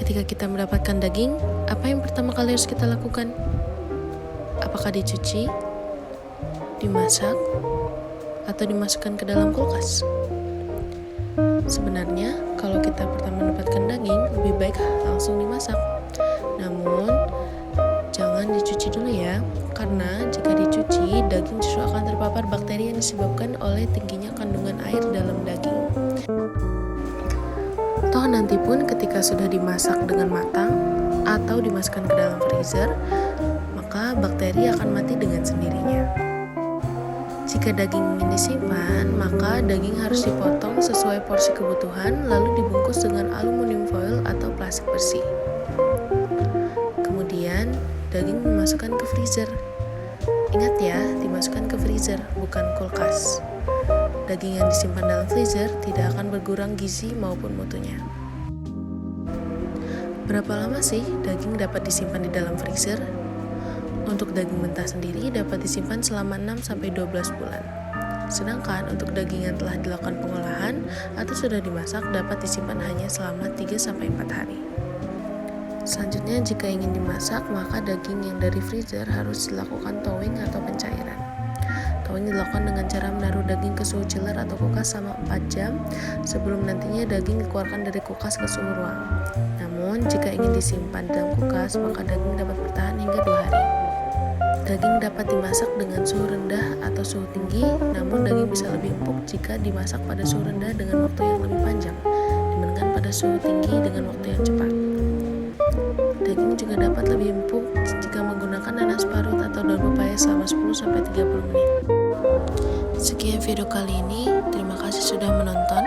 Ketika kita mendapatkan daging, apa yang pertama kali harus kita lakukan? Apakah dicuci, dimasak, atau dimasukkan ke dalam kulkas? Sebenarnya, kalau kita pertama mendapatkan daging, lebih baik langsung dimasak. Namun, jangan dicuci dulu ya, karena jika dicuci, daging justru akan terpapar bakteri yang disebabkan oleh tingginya kandungan air dalam daging. Toh nanti pun ketika sudah dimasak dengan matang atau dimasukkan ke dalam freezer, maka bakteri akan mati dengan sendirinya. Jika daging ingin disimpan, maka daging harus dipotong sesuai porsi kebutuhan lalu dibungkus dengan aluminium foil atau plastik bersih. Kemudian, daging dimasukkan ke freezer. Ingat ya, dimasukkan ke freezer, bukan kulkas. Daging yang disimpan dalam freezer tidak akan berkurang gizi maupun mutunya. Berapa lama sih daging dapat disimpan di dalam freezer? Untuk daging mentah sendiri dapat disimpan selama 6-12 bulan. Sedangkan untuk daging yang telah dilakukan pengolahan atau sudah dimasak dapat disimpan hanya selama 3-4 hari. Selanjutnya, jika ingin dimasak, maka daging yang dari freezer harus dilakukan thawing atau pencairan. Thawing dilakukan dengan cara menaruh daging ke suhu chiller atau kulkas selama 4 jam sebelum nantinya daging dikeluarkan dari kulkas ke suhu ruang. Namun, jika ingin disimpan dalam kulkas, maka daging dapat bertahan hingga 2 hari. Daging dapat dimasak dengan suhu rendah atau suhu tinggi, namun daging bisa lebih empuk jika dimasak pada suhu rendah dengan waktu yang lebih panjang dibandingkan pada suhu tinggi dengan waktu yang cepat. Daging juga dapat lebih empuk jika menggunakan nanas parut atau daun pepaya selama 10-30 menit. Sekian video kali ini, terima kasih sudah menonton.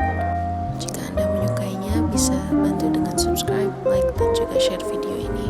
Jika Anda menyukainya, bisa bantu dengan subscribe, like, dan juga share video ini.